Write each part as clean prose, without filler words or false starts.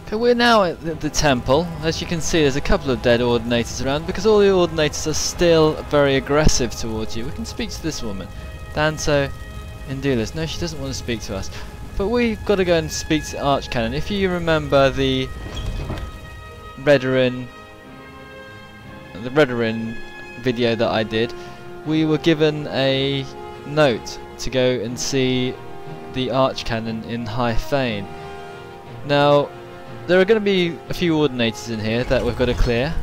Okay, we're now at the temple. As you can see, there's a couple of dead ordinators around because all the ordinators are still very aggressive towards you. We can speak to this woman, Danto Indulis. No, she doesn't want to speak to us. But we've got to go and speak to Archcanon. If you remember the Redarin video that I did, we were given a note to go and see the Archcanon in High Fane. Now, there are going to be a few ordinators in here that we've got to clear.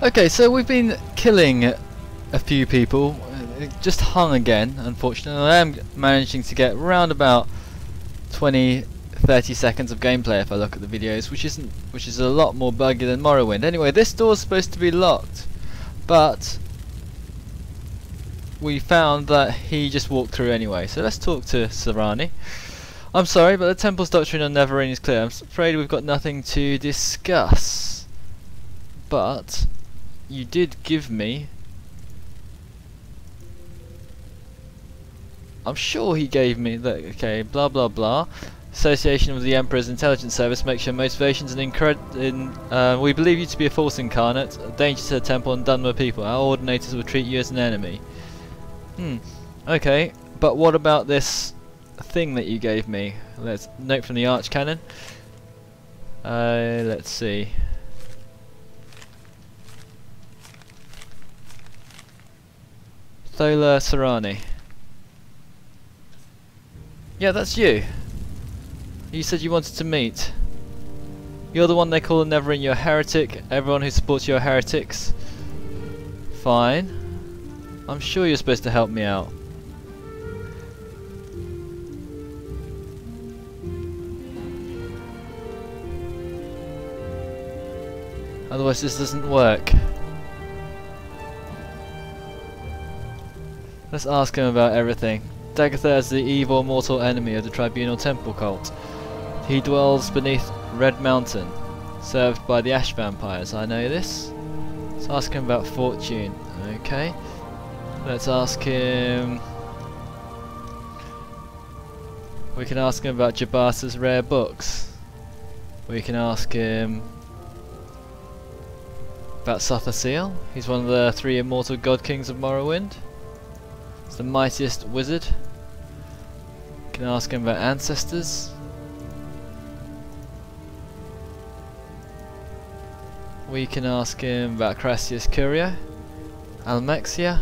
Okay, so we've been killing a few people. It just hung again, unfortunately. I am managing to get around about 20-30 seconds of gameplay if I look at the videos, which is a lot more buggy than Morrowind. Anyway, this door's supposed to be locked, but we found that he just walked through anyway, so let's talk to Cerrone. I'm sorry, but the Temple's Doctrine on Neverrain is clear. I'm afraid we've got nothing to discuss. But you did give me... I'm sure he gave me that. Okay, blah blah blah. Association with the Emperor's Intelligence Service makes your motivations and we believe you to be a false incarnate, a danger to the Temple and Dunmer people. Our ordinators will treat you as an enemy. Okay, but what about this thing that you gave me? Let's note from the Archcanon. Let's see. Thaler Cerrone. Yeah, that's you. You said you wanted to meet. You're the one they call a Neverrain. You're a heretic. Everyone who supports you are heretics. Fine. I'm sure you're supposed to help me out. Otherwise this doesn't work. Let's ask him about everything. Dagatha is the evil mortal enemy of the Tribunal Temple cult. He dwells beneath Red Mountain, served by the Ash Vampires. I know this. Let's ask him about fortune. Okay. Let's ask him... We can ask him about Jabata's rare books. We can ask him about Sothasil. He's one of the 3 immortal god kings of Morrowind. He's the mightiest wizard. We can ask him about ancestors. We can ask him about Crassius Curio, Almexia.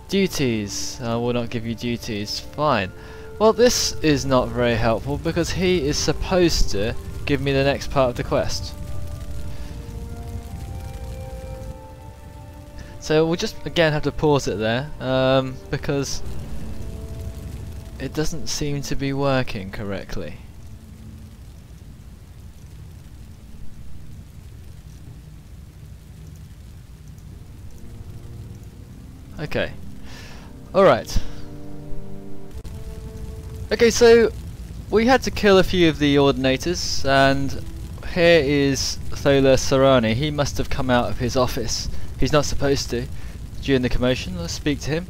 Duties. I will not give you duties. Fine. Well, this is not very helpful because he is supposed to give me the next part of the quest. So we'll just again have to pause it there because it doesn't seem to be working correctly. Okay. Alright. Okay, so we had to kill a few of the ordinators, and here is Thaler Cerrone. He must have come out of his office. He's not supposed to during the commotion. Let's speak to him.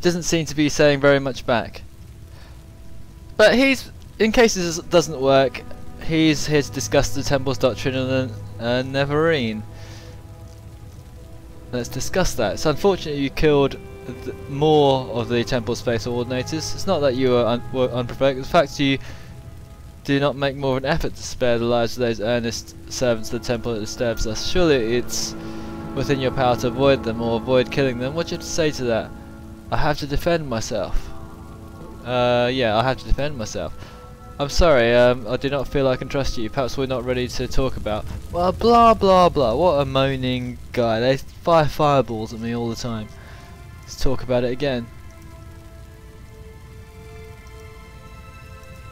Doesn't seem to be saying very much back. But he's, in case this doesn't work, he's here to discuss the Temple's Doctrine and Neverrain. Let's discuss that. It's unfortunate you killed more of the Temple's faithful ordinators. It's not that you were unprovoked. In fact, you do not make more of an effort to spare the lives of those earnest servants of the Temple that disturbs us. Surely it's within your power to avoid them or avoid killing them. What do you have to say to that? I have to defend myself. Yeah, I have to defend myself. I'm sorry, I do not feel I can trust you. Perhaps we're not ready to talk about... Well, blah blah blah. What a moaning guy. They fire fireballs at me all the time. Let's talk about it again.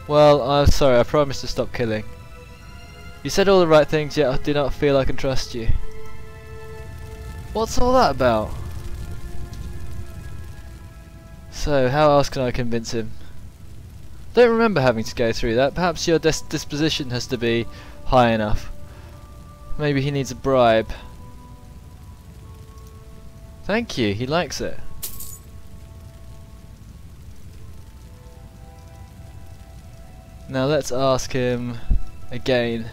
Well, I'm sorry, I promise to stop killing. You said all the right things, yet I do not feel I can trust you. What's all that about? So, how else can I convince him? Don't remember having to go through that. Perhaps your disposition has to be high enough. Maybe he needs a bribe. Thank you, he likes it. Now let's ask him again.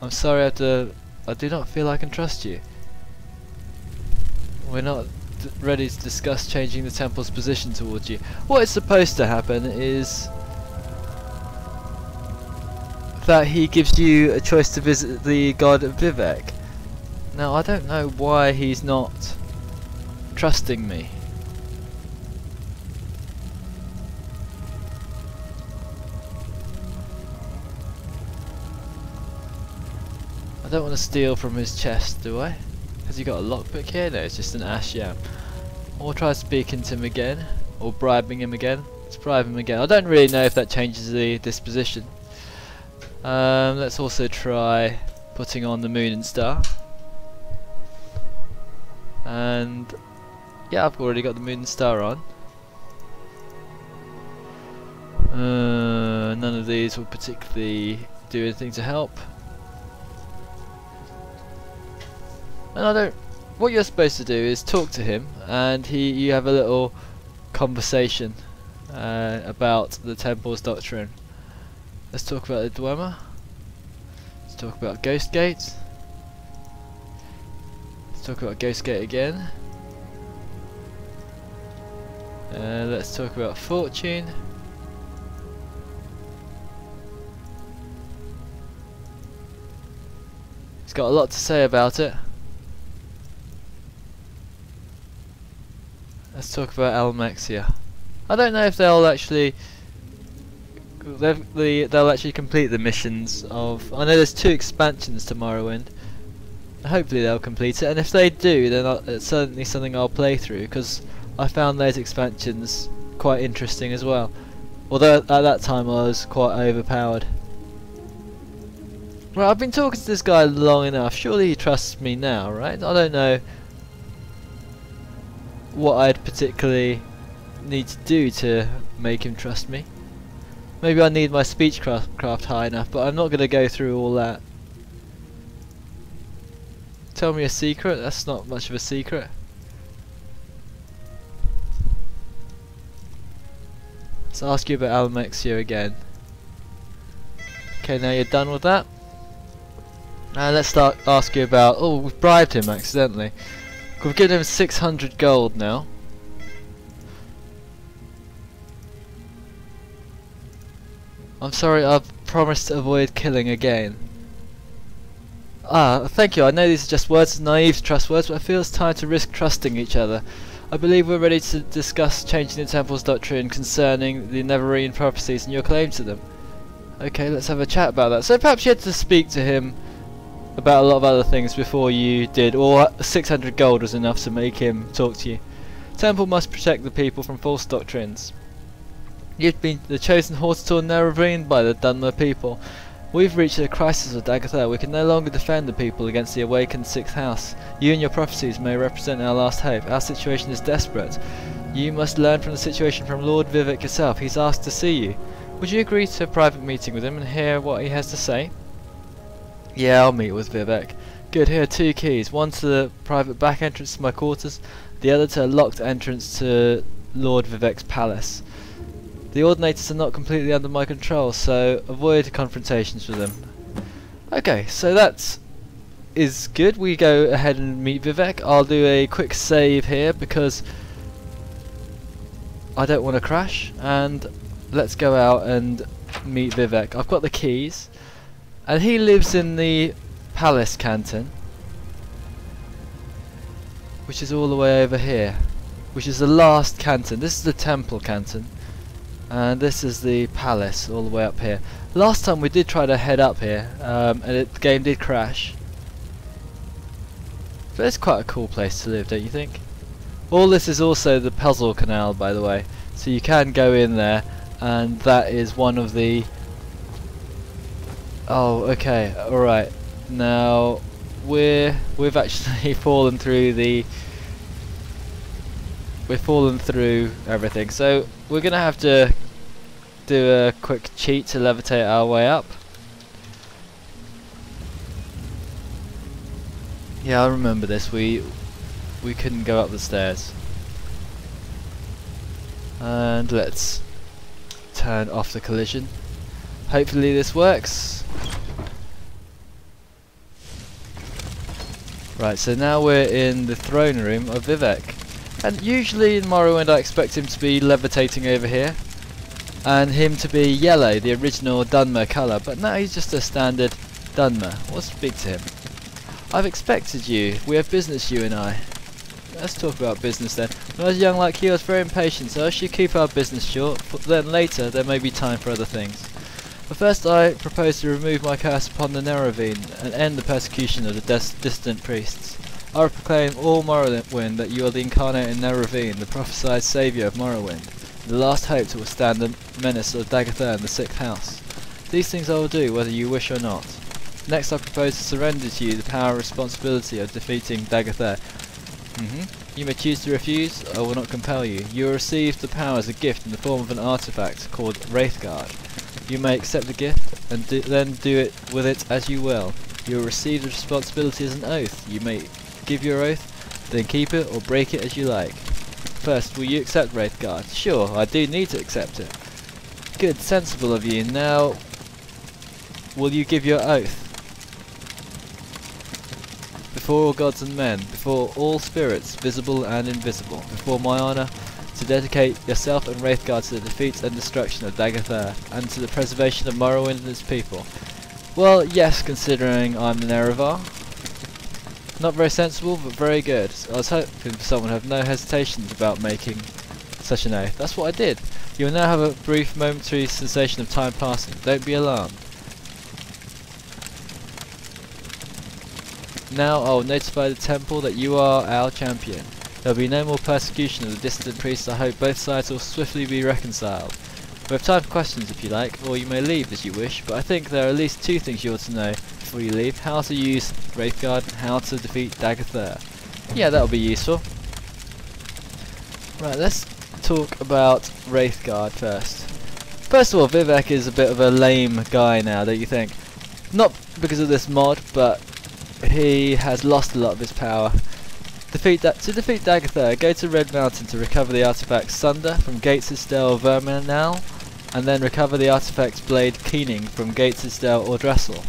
I'm sorry, I do not feel I can trust you. We're not ready to discuss changing the temple's position towards you. What is supposed to happen is that he gives you a choice to visit the god Vivec. Now I don't know why he's not trusting me. I don't want to steal from his chest, do I? Has he got a lockpick here? No, it's just an ash yam. Or try speaking to him again, or bribing him again. Let's bribe him again. I don't really know if that changes the disposition. Let's also try putting on the moon and star. And yeah, I've already got the moon and star on. None of these will particularly do anything to help. And I don't. What you're supposed to do is talk to him, and you have a little conversation about the temple's doctrine. Let's talk about the Dwemer. Let's talk about Ghost Gate. Let's talk about Ghost Gate again. Let's talk about Fortune. He's got a lot to say about it. Let's talk about Almexia. I don't know if they'll actually complete the missions of. I know there's 2 expansions to Morrowind. Hopefully they'll complete it, and if they do, then it's certainly something I'll play through, because I found those expansions quite interesting as well. Although at that time I was quite overpowered. Right, I've been talking to this guy long enough. Surely he trusts me now, right? I don't know what I'd particularly need to do to make him trust me. Maybe I need my speechcraft high enough, but I'm not going to go through all that. Tell me a secret? That's not much of a secret. Let's ask you about Almexia again. Okay, now you're done with that. And let's ask you about. Oh, we've bribed him accidentally. We've given him 600 gold now. I'm sorry, I've promised to avoid killing again. Ah, thank you. I know these are just words, naive trust words, but I feel it's time to risk trusting each other. I believe we're ready to discuss changing the temple's doctrine concerning the Neverine prophecies and your claim to them. Okay, let's have a chat about that. So perhaps you had to speak to him about a lot of other things before you did, or 600 gold was enough to make him talk to you. Temple must protect the people from false doctrines. You've been the chosen Hortator Neverine by the Dunmer people. We've reached a crisis with Dagotha. We can no longer defend the people against the awakened 6th house. You and your prophecies may represent our last hope. Our situation is desperate. You must learn from the situation from Lord Vivec yourself. He's asked to see you. Would you agree to a private meeting with him and hear what he has to say? Yeah, I'll meet with Vivec. Good, here are 2 keys. One to the private back entrance to my quarters, the other to a locked entrance to Lord Vivec's palace. The Ordinators are not completely under my control, so avoid confrontations with them. Okay, so that is good. We go ahead and meet Vivec. I'll do a quick save here because I don't want to crash, and let's go out and meet Vivec. I've got the keys. And he lives in the Palace Canton, which is all the way over here, which is the last canton. This is the Temple Canton, and this is the Palace all the way up here. Last time we did try to head up here, and the game did crash. But it's quite a cool place to live, don't you think? All this is also the puzzle canal, by the way, so you can go in there, and that is one of the. Oh, okay, alright. Now we've actually fallen through everything. So we're gonna have to do a quick cheat to levitate our way up. Yeah, I remember this. We couldn't go up the stairs. And let's turn off the collision. Hopefully this works. Right, so now we're in the throne room of Vivec. And usually in Morrowind I expect him to be levitating over here, and him to be yellow, the original Dunmer colour, but now he's just a standard Dunmer. We'll speak to him. I've expected you. We have business, you and I. Let's talk about business then. When I was young like you, I was very impatient, so I should keep our business short, but then later there may be time for other things. But first I propose to remove my curse upon the Nerovine and end the persecution of the distant priests. I will proclaim all Morrowind that you are the incarnate Nerovine, the prophesied saviour of Morrowind, the last hope to withstand the menace of Dagather and the Sixth House. These things I will do whether you wish or not. Next I propose to surrender to you the power and responsibility of defeating Dagather. You may choose to refuse, I will not compel you. You will receive the power as a gift in the form of an artifact called Wraith Guard. You may accept the gift and then do it with it as you will. You will receive the responsibility as an oath. You may give your oath, then keep it or break it as you like. First, will you accept Wraith Guard? Sure, I do need to accept it. Good, sensible of you. Now, will you give your oath? Before all gods and men, before all spirits, visible and invisible, before my honour, to dedicate yourself and Wraith Guard to the defeat and destruction of Dagather, and to the preservation of Morrowind and its people. Well, yes, considering I'm the Nerevar. Not very sensible, but very good. I was hoping for someone who had no hesitations about making such an oath. That's what I did. You will now have a brief momentary sensation of time passing. Don't be alarmed. Now I will notify the temple that you are our champion. There will be no more persecution of the dissident priests. I hope both sides will swiftly be reconciled. We have time for questions if you like, or you may leave as you wish, but I think there are at least two things you ought to know before you leave. How to use Wraith Guard and how to defeat Dagather. Yeah, that'll be useful. Right, let's talk about Wraith Guard first. First of all, Vivec is a bit of a lame guy now, don't you think? Not because of this mod, but he has lost a lot of his power. To defeat Dagather, go to Red Mountain to recover the artifact Sunder from Gatesisdale Verminal, and then recover the artifact Blade Keening from Gatesisdale or Dressel.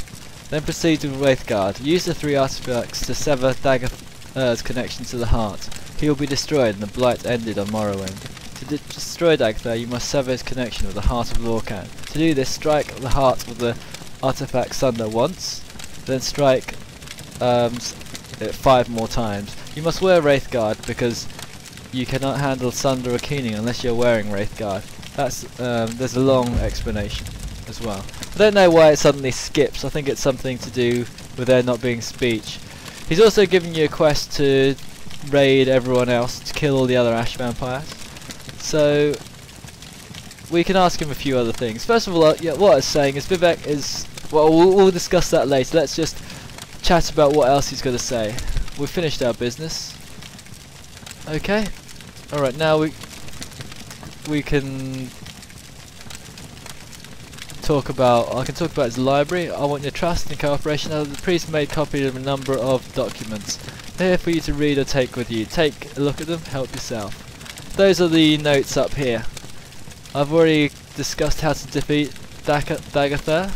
Then proceed with Wraith Guard. Use the three artifacts to sever Dagather's connection to the heart. He will be destroyed and the blight ended on Morrowind. To destroy Dagather, you must sever his connection with the heart of Lorcan. To do this, strike the heart with the artifact Sunder once, then strike it 5 more times. You must wear Wraith Guard because you cannot handle Sunder or Keening unless you're wearing Wraith Guard. That's there's a long explanation as well. I don't know why it suddenly skips. I think it's something to do with there not being speech. He's also giving you a quest to raid everyone else, to kill all the other Ash Vampires. So we can ask him a few other things. First of all, yeah, what I was saying is Vivec is... Well, we'll discuss that later. Let's just chat about what else he's going to say. We've finished our business. Okay. Alright, now we can talk about... I can talk about his library. I want your trust and cooperation. Now, the priest made copies of a number of documents. They're here for you to read or take with you. Take a look at them, help yourself. Those are the notes up here. I've already discussed how to defeat Dagather.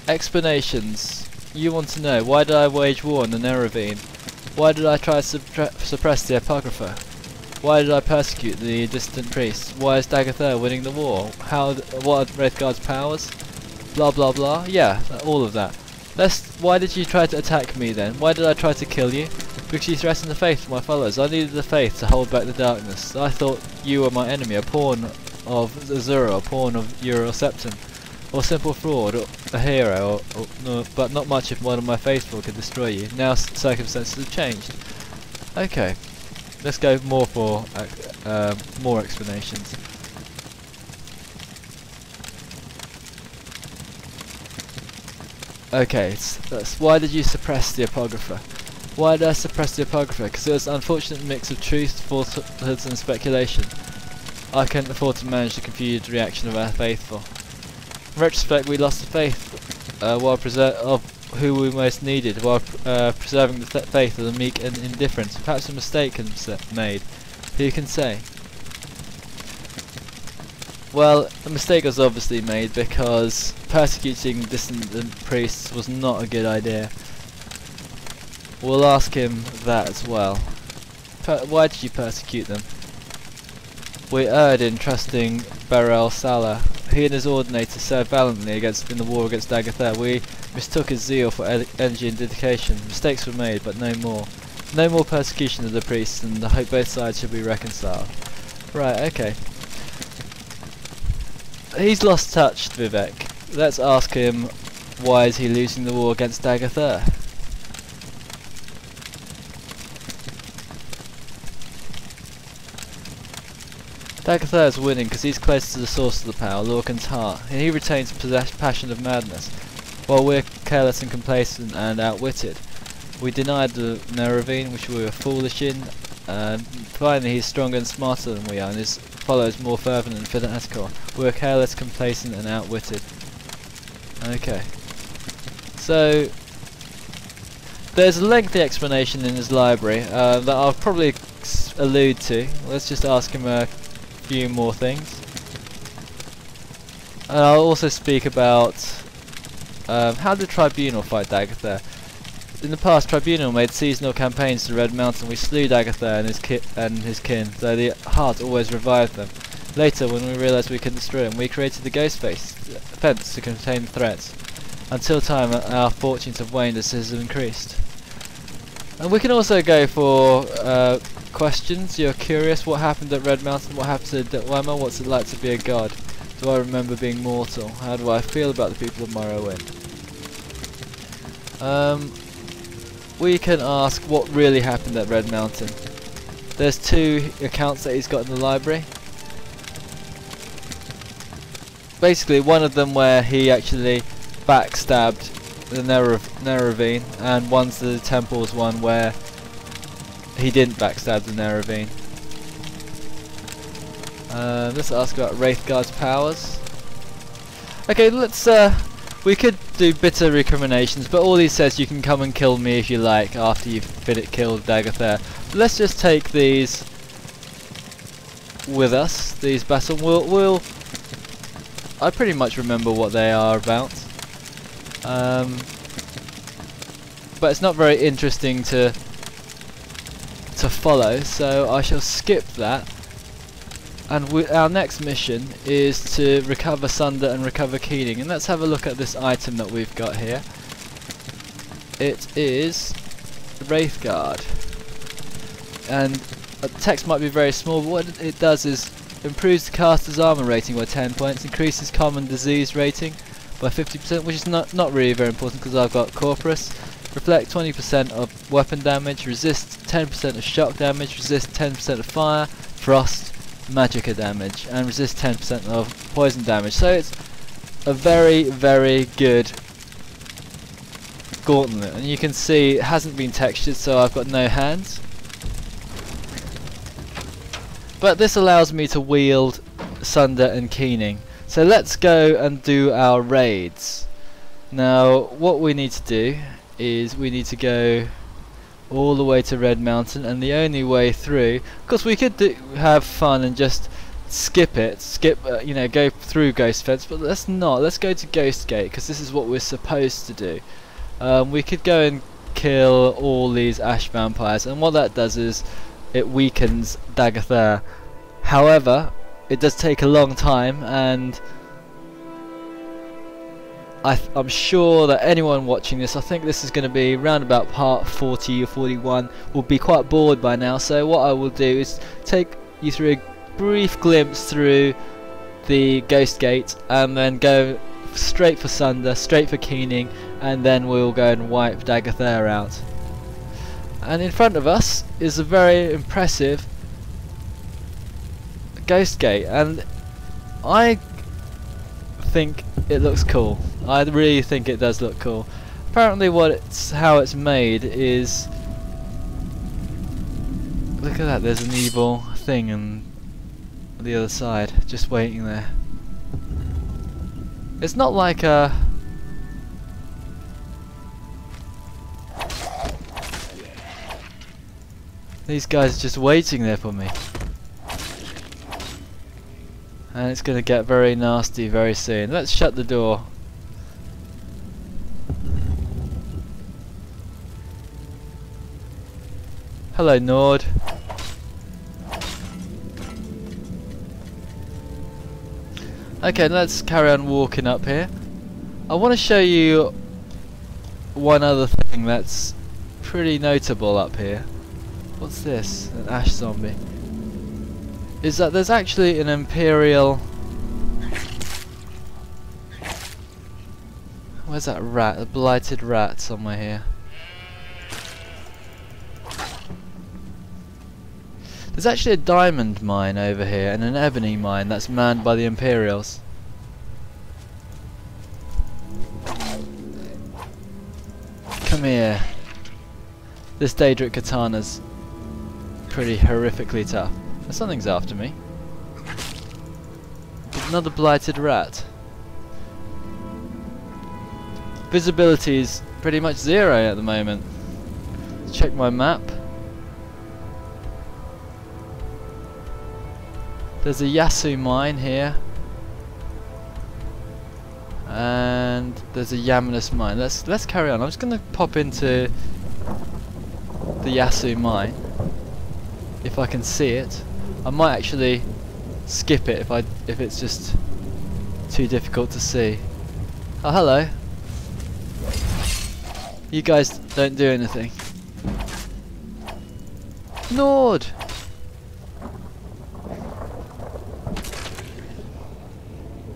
Explanations. You want to know, why did I wage war on the Nerovine? Why did I try to suppress the Apocrypha? Why did I persecute the distant priests? Why is Dagather winning the war? What are Wraith Guard's powers? Blah blah blah. Yeah, all of that. Why did you try to attack me then? Why did I try to kill you? Because you threatened the faith of my followers. I needed the faith to hold back the darkness. I thought you were my enemy, a pawn of Azura, a pawn of Euroseptum, or a simple fraud, or a hero, no, but not much if one of my faithful could destroy you. Now circumstances have changed. Okay, let's go more for more explanations. Okay, that's why did you suppress the Apocrypha? Why did I suppress the Apocrypha? Because it was an unfortunate mix of truth, falsehoods and speculation. I couldn't afford to manage the confused reaction of our faithful. In retrospect, we lost the faith of who we most needed, while preserving the faith of the meek and indifferent. Perhaps a mistake has been made. Who can say? Well, a mistake was obviously made because persecuting dissident priests was not a good idea. We'll ask him that as well. Why did you persecute them? We erred in trusting Thaler Cerrone. He and his ordinator served valiantly in the war against Dagather. We mistook his zeal for energy and dedication. Mistakes were made, but no more. No more persecution of the priests, and I hope both sides shall be reconciled. Right, okay. He's lost touch, Vivec. Let's ask him, why is he losing the war against Dagather? Dagather is winning because he's close to the source of the power, Lorcan's heart, and he retains the passion of madness, while we're careless and complacent and outwitted. We denied the Neravine, which we were foolish in, and finally he's stronger and smarter than we are, and his followers more fervent and fanatical. We're careless, complacent and outwitted. Okay. So, there's a lengthy explanation in his library that I'll probably allude to. Let's just ask him a few more things. And I'll also speak about how did Tribunal fight Dagather. In the past, Tribunal made seasonal campaigns to Red Mountain. We slew Dagather and his kin, though the heart always revived them. Later, when we realised we could destroy him, we created the Ghost Fence to contain threats. Until time, our fortunes have waned as his have increased. And we can also go for questions. You're curious, what happened at Red Mountain? What happened to Dilemma? What's it like to be a god? Do I remember being mortal? How do I feel about the people of Morrowind? We can ask what really happened at Red Mountain. There's 2 accounts that he's got in the library. Basically, one of them where he actually backstabbed the Neravine, and one's the Temple's one where he didn't backstab the Neravine. Let's ask about Wraith Guard's powers. Okay, let's we could do bitter recriminations, but all he says, you can come and kill me if you like after you've killed Dagather. Let's just take these with us, these battle. I pretty much remember what they are about. But it's not very interesting to follow, so I shall skip that. And our next mission is to recover Sunder and recover Keening, and let's have a look at this item that we've got here. It is the Wraith Guard, and the text might be very small, but what it does is improves the caster's armor rating by 10 points, increases common disease rating by 50%, which is not really very important because I've got Corpus. Reflect 20% of weapon damage, resist 10% of shock damage, resist 10% of fire, frost, magicka damage, and resist 10% of poison damage. So it's a very, very good gauntlet, and you can see it hasn't been textured, so I've got no hands. But this allows me to wield Sunder and Keening. So let's go and do our raids. Now, what we need to do is we need to go all the way to Red Mountain, and the only way through, because we could have fun and just skip you know, go through Ghost Fence, but let's not. Let's go to Ghost Gate, because this is what we're supposed to do. We could go and kill all these ash vampires, and what that does is it weakens Dagather. However, it does take a long time, and I'm sure that anyone watching this, I think this is going to be round about part 40 or 41, will be quite bored by now. So what I will do is take you through a brief glimpse through the Ghost Gate, and then go straight for Sunder, straight for Keening, and then we'll go and wipe Dagather out. And in front of us is a very impressive Ghost Gate, and I think it looks cool. I really think it does look cool. Apparently how it's made is, look at that, there's an evil thing and on the other side, just waiting there. It's not like these guys are just waiting there for me. And it's going to get very nasty very soon. Let's shut the door. Hello, Nord. Okay, let's carry on walking up here. I want to show you one other thing that's pretty notable up here. What's this? An ash zombie. Is that there's actually an Imperial... Where's that rat? A blighted rat somewhere here. There's actually a diamond mine over here and an ebony mine that's manned by the Imperials. Come here. This Daedric katana's pretty horrifically tough. Something's after me. Another blighted rat. Visibility is pretty much 0 at the moment. Let's check my map. There's a Yasu mine here, and there's a Yamanus mine. Let's carry on. I'm just going to pop into the Yasu mine if I can see it. I might actually skip it if it's just too difficult to see. Oh, hello. You guys don't do anything. Nord!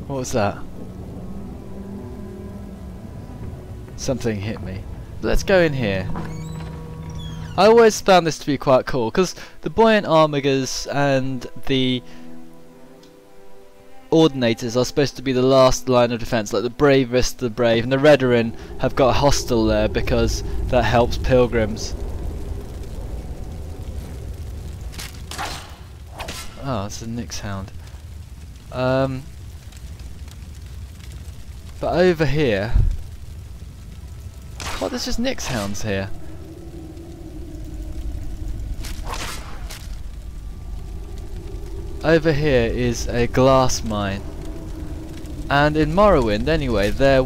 What was that? Something hit me. Let's go in here. I always found this to be quite cool because the buoyant armigers and the ordinators are supposed to be the last line of defense, like the bravest of the brave, and the Redarin have got a hostel there because that helps pilgrims. Oh, it's a Nyx hound. But over here, what? There's just Nyx hounds here. Over here is a glass mine, and in Morrowind anyway there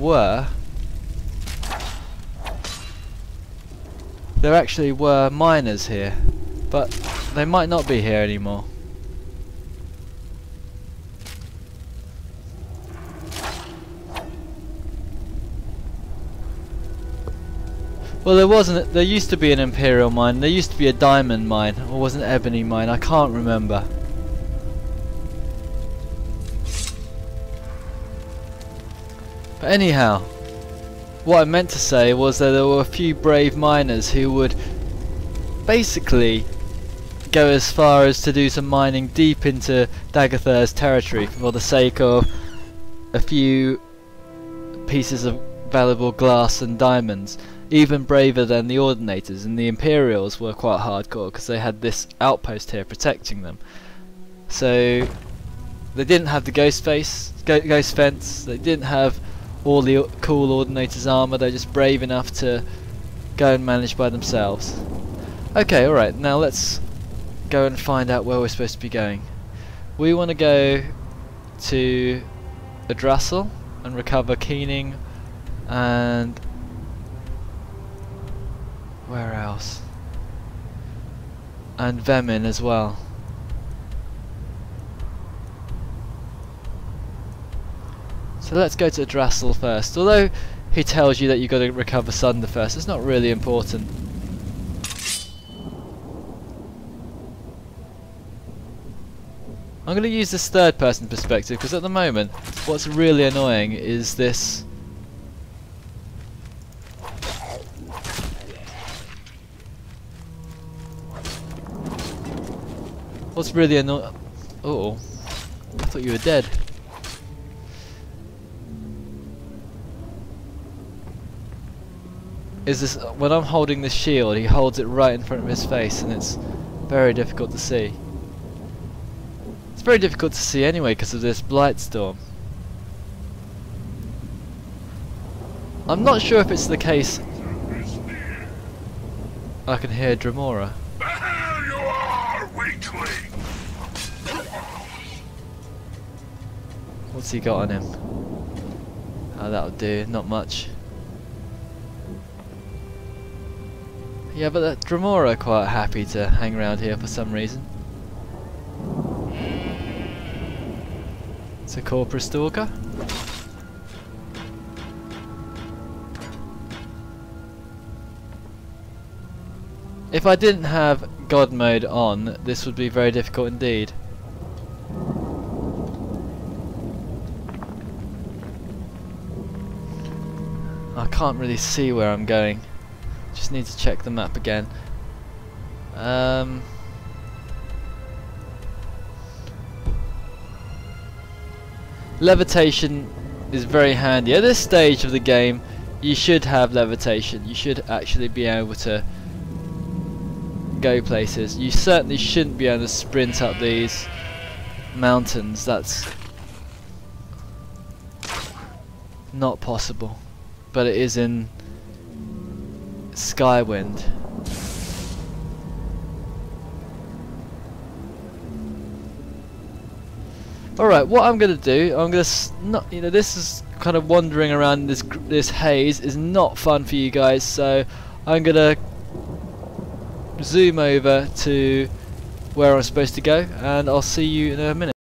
actually were miners here, but they might not be here anymore. Well, there used to be an Imperial mine, there used to be a diamond mine, or was it an ebony mine, I can't remember. But anyhow, what I meant to say was that there were a few brave miners who would basically go as far as to do some mining deep into Daggerthur's territory for the sake of a few pieces of valuable glass and diamonds. Even braver than the Ordinators, and the Imperials were quite hardcore because they had this outpost here protecting them. So they didn't have the ghost fence, they didn't have all the cool Ordinators armor, they're just brave enough to go and manage by themselves. Okay, alright, now let's go and find out where we're supposed to be going. We want to go to Yggdrasil and recover Keening, and where else? And Vemin as well. So let's go to Yggdrasil first. Although he tells you that you've got to recover Sunder first, it's not really important. I'm going to use this third person perspective because at the moment what's really annoying is this what's really annoying. Oh, I thought you were dead. Is this when I'm holding this shield, he holds it right in front of his face and it's very difficult to see. It's very difficult to see anyway because of this blight storm. I'm not sure if it's the case. I can hear Dremora. There you are, weakling! What's he got on him? Oh, that'll do. Not much. Yeah, but the Dremora are quite happy to hang around here for some reason. It's a Corpora Stalker. If I didn't have God mode on, this would be very difficult indeed. I can't really see where I'm going. Just need to check the map again. Levitation is very handy. At this stage of the game, you should have levitation. You should actually be able to go places. You certainly shouldn't be able to sprint up these mountains. That's not possible. But it is in Skywind. Alright, what I'm gonna do, I'm gonna not, you know, this is kind of wandering around this haze is not fun for you guys, so I'm gonna zoom over to where I'm supposed to go, and I'll see you in a minute.